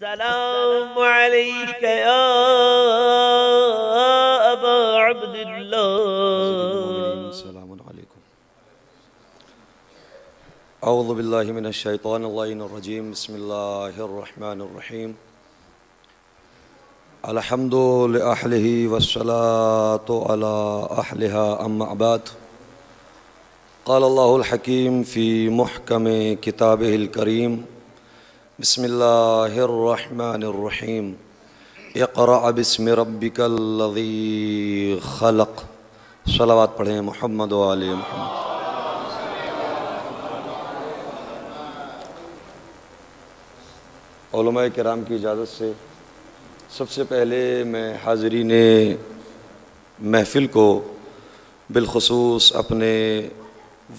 السلام عليك يا أبا عبد الله. السلام عليكم. أعوذ بالله من الشيطان اللعين الرجيم. بسم الله الرحمن الرحيم. الحمد لأهله والصلاة على أهلها أما بعد. قال الله الحكيم في محكم كتابه الكريم. بسم الله الرحمن الرحيم. اقرأ باسم ربك الذي خلق. صلوات پڑھیں محمد و آل محمد. علماء کرام کی اجازت سے سب سے پہلے میں حاضرین محفل کو بالخصوص اپنے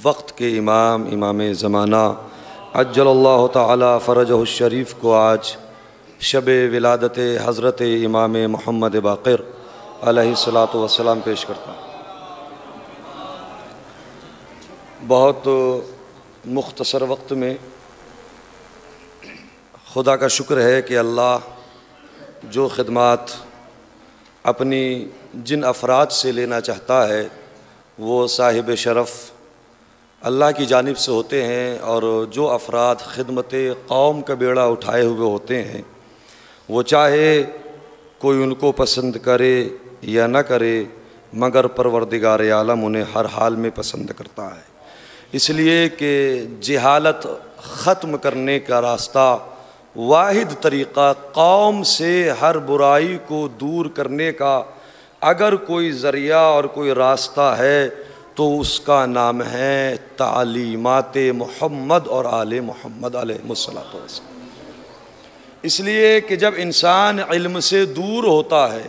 وقت کے امام زمانہ عجل اللہ تعالی فرجہ الشریف کو آج شب ولادت حضرت امام محمد باقر علیہ السلام پیش کرتا ہوں. بہت مختصر وقت میں خدا کا شکر ہے کہ اللہ جو خدمات اپنی جن افراد سے لینا چاہتا ہے وہ صاحب شرف اللہ کی جانب سے ہوتے ہیں، اور جو افراد خدمت قوم کا بیڑا اٹھائے ہوئے ہوتے ہیں وہ چاہے کوئی ان کو پسند کرے یا نہ کرے مگر پروردگار عالم انہیں ہر حال میں پسند کرتا ہے. اس لیے کہ جہالت ختم کرنے کا راستہ، واحد طریقہ قوم سے ہر برائی کو دور کرنے کا اگر کوئی ذریعہ اور کوئی راستہ ہے تو اس کا نام ہے تعلیمات محمد اور آل محمد علیہ السلام. اس لیے کہ جب انسان علم سے دور ہوتا ہے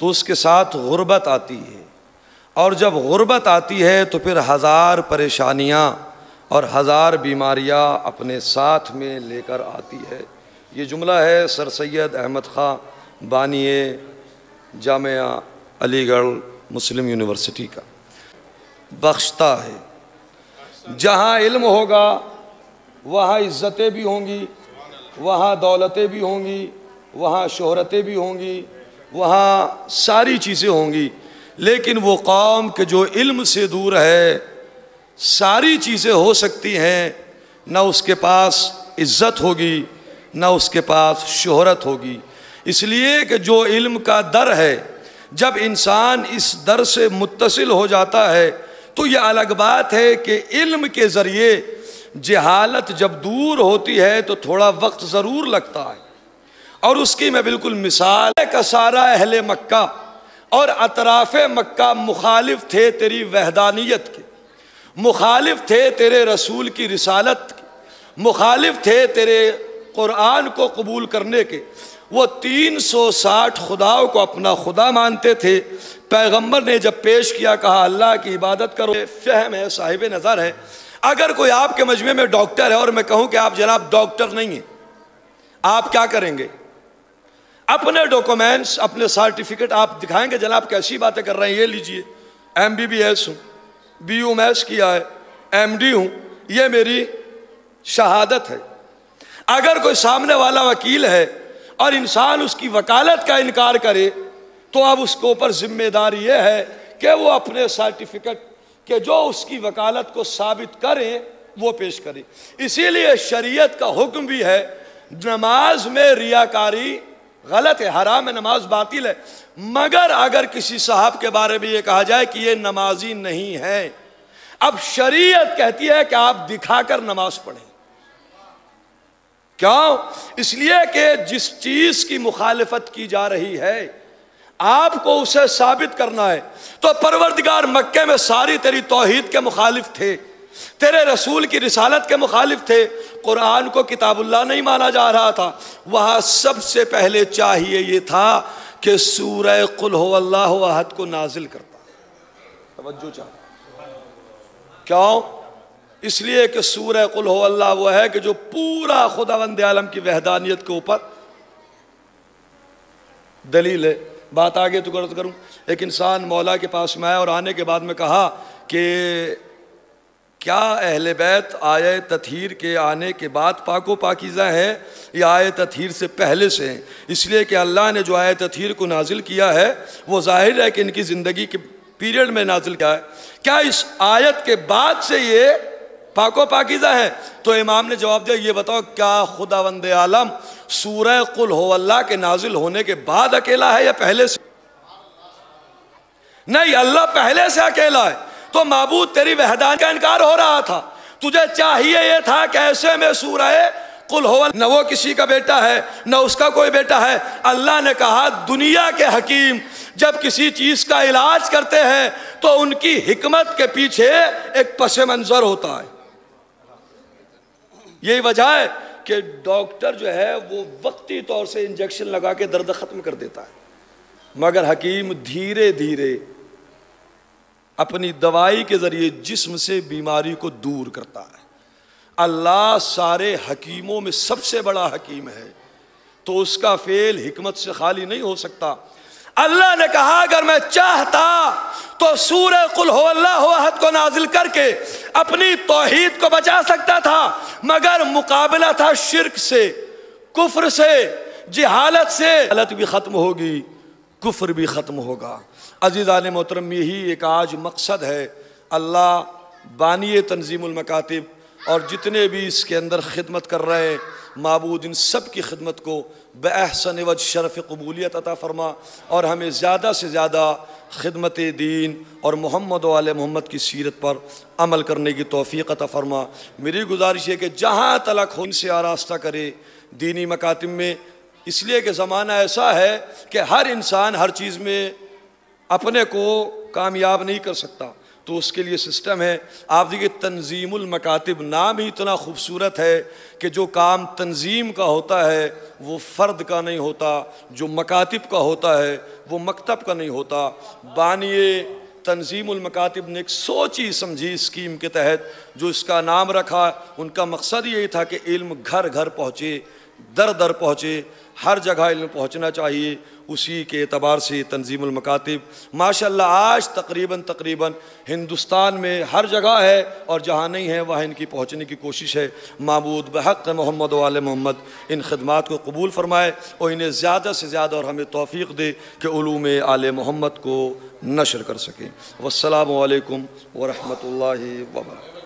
تو اس کے ساتھ غربت آتی ہے، اور جب غربت آتی ہے تو پھر ہزار پریشانیاں اور ہزار بیماریاں اپنے ساتھ میں لے کر آتی ہے. یہ جملہ ہے سر سید احمد خان بانی جامعہ علی گڑھ مسلم یونیورسٹی کا. بخشتا ہے. جہاں علم ہوگا وہاں عزتیں بھی ہوں گی، وہاں دولتیں بھی ہوں گی، وہاں شہرتیں بھی ہوں گی، وہاں ساری چیزیں ہوں گی. لیکن وہ قوم کہ جو علم سے دور ہے، ساری چیزیں ہو سکتی ہیں، نہ اس کے پاس عزت ہوگی نہ اس کے پاس شہرت ہوگی. اس لیے کہ جو علم کا در ہے، جب انسان اس در سے متصل ہو جاتا ہے تو یہ الگ بات ہے کہ علم کے ذریعے جہالت جب دور ہوتی ہے تو تھوڑا وقت ضرور لگتا ہے. اور اس کی میں بالکل مثال ہے کہ سارا اہل مکہ اور اطراف مکہ مخالف تھے تیری وحدانیت کے، مخالف تھے تیرے رسول کی رسالت کے، مخالف تھے تیرے قرآن کو قبول کرنے کے. وہ 360 خداؤں کو اپنا خدا مانتے تھے. پیغمبر نے جب پیش کیا کہا اللہ کی عبادت کرو، فہم ہے، صاحب نظر ہے. اگر کوئی آپ کے مجمع میں ڈاکٹر ہے اور میں کہوں کہ آپ جناب ڈاکٹر نہیں ہیں، آپ کیا کریں گے؟ اپنے ڈاکومنٹس، اپنے سرٹیفکیٹ آپ دکھائیں گے؟ جناب کیسی باتیں کر رہے ہیں، یہ لیجئے، MBBS ہوں، BU میتھس کیا ہے، MD ہوں، یہ میری شہادت ہے. اگر کوئی سامنے والا وکیل ہے اور انسان اس کی وکالت کا انکار کرے تو اب اس کے اوپر ذمہ داری یہ ہے کہ وہ اپنے سرٹیفکیٹ کہ جو اس کی وکالت کو ثابت کریں وہ پیش کرے. اسی لیے شریعت کا حکم بھی ہے نماز میں ریاکاری غلط ہے، حرام ہے، نماز باطل ہے. مگر اگر کسی صاحب کے بارے میں یہ کہا جائے کہ یہ نمازی نہیں ہے، اب شریعت کہتی ہے کہ آپ دکھا کر نماز پڑھیں. کیوں؟ اس لیے کہ جس چیز کی مخالفت کی جا رہی ہے آپ کو اسے ثابت کرنا ہے. تو پروردگار مکے میں ساری تیری توحید کے مخالف تھے، تیرے رسول کی رسالت کے مخالف تھے، قرآن کو کتاب اللہ نہیں مانا جا رہا تھا. وہاں سب سے پہلے چاہیے یہ تھا کہ سورہ قل ہو اللہ احد کو نازل کرتا. توجہ چاہیے. کیوں؟ اس لیے کہ سورہ قل ہو اللہ وہ ہے کہ جو پورا خداوند عالم کی وحدانیت کے اوپر دلیل ہے. بات آگے تو کروں. ایک انسان مولا کے پاس میں آیا اور آنے کے بعد میں کہا کہ کیا اہل بیت آیہ تطہیر کے آنے کے بعد پاک و پاکیزہ ہے یا آیہ تطہیر سے پہلے سے ہیں؟ اس لیے کہ اللہ نے جو آیہ تطہیر کو نازل کیا ہے وہ ظاہر ہے کہ ان کی زندگی کے پیریڈ میں نازل کیا ہے۔ کیا اس آیت کے بعد سے یہ پاک و پاکیزہ ہے؟ تو امام نے جواب دیا یہ بتاؤ کیا خداوند عالم سورہ قل ہو اللہ کے نازل ہونے کے بعد اکیلا ہے یا پہلے سے؟ نہیں، اللہ پہلے سے اکیلا ہے۔ تو معبود تیری وحدانیت کا انکار ہو رہا تھا، تجھے چاہیے یہ تھا کہ ایسے میں سورہ قل ہو نہ وہ کسی کا بیٹا ہے نہ اس کا کوئی بیٹا ہے۔ اللہ نے کہا دنیا کے حکیم جب کسی چیز کا علاج کرتے ہیں تو ان کی حکمت کے پیچھے ایک پس منظر ہوتا ہے۔ یہی وجہ ہے کہ ڈاکٹر جو ہے وہ وقتی طور سے انجیکشن لگا کے درد ختم کر دیتا ہے، مگر حکیم دھیرے دھیرے اپنی دوائی کے ذریعے جسم سے بیماری کو دور کرتا ہے۔ اللہ سارے حکیموں میں سب سے بڑا حکیم ہے، تو اس کا فعل حکمت سے خالی نہیں ہو سکتا۔ اللہ نے کہا اگر میں چاہتا تو سورہ قل ہو اللہ احد کو نازل کر کے اپنی توحید کو بچا سکتا تھا، مگر مقابلہ تھا شرک سے، کفر سے، جہالت سے۔ جہالت بھی ختم ہوگی، کفر بھی ختم ہوگا۔ عزیزان محترم، یہی ایک آج مقصد ہے۔ اللہ بانی تنظیم المکاتب اور جتنے بھی اس کے اندر خدمت کر رہے ہیں، معبود ان سب کی خدمت کو بأحسن وجہ شرف قبولیت عطا فرما، اور ہمیں زیادہ سے زیادہ خدمت دین اور محمد و آل محمد کی سیرت پر عمل کرنے کی توفیق عطا فرما۔ میری گزارش ہے کہ جہاں تلک ہو ان سے آراستہ کرے دینی مکاتب میں، اس لیے کہ زمانہ ایسا ہے کہ ہر انسان ہر چیز میں اپنے کو کامیاب نہیں کر سکتا، تو اس کے لیے سسٹم ہے۔ آپ دیکھیں تنظیم المکاتب نام ہی اتنا خوبصورت ہے کہ جو کام تنظیم کا ہوتا ہے وہ فرد کا نہیں ہوتا، جو مکاتب کا ہوتا ہے وہ مکتب کا نہیں ہوتا۔ بانی تنظیم المکاتب نے ایک سوچی سمجھی اسکیم کے تحت جو اس کا نام رکھا، ان کا مقصد یہی تھا کہ علم گھر گھر پہنچے، در در پہنچے، ہر جگہ علم پہنچنا چاہیے۔ اسی کے اعتبار سے تنظیم المکاتب ماشاءاللہ آج تقریباً ہندوستان میں ہر جگہ ہے، اور جہاں نہیں ہے وہاں ان کی پہنچنے کی کوشش ہے۔ معبود بحق محمد و آل محمد ان خدمات کو قبول فرمائے اور انہیں زیادہ سے زیادہ اور ہمیں توفیق دے کہ علوم آل محمد کو نشر کر سکیں۔ والسلام علیکم ورحمۃ اللہ وبرکاتہ۔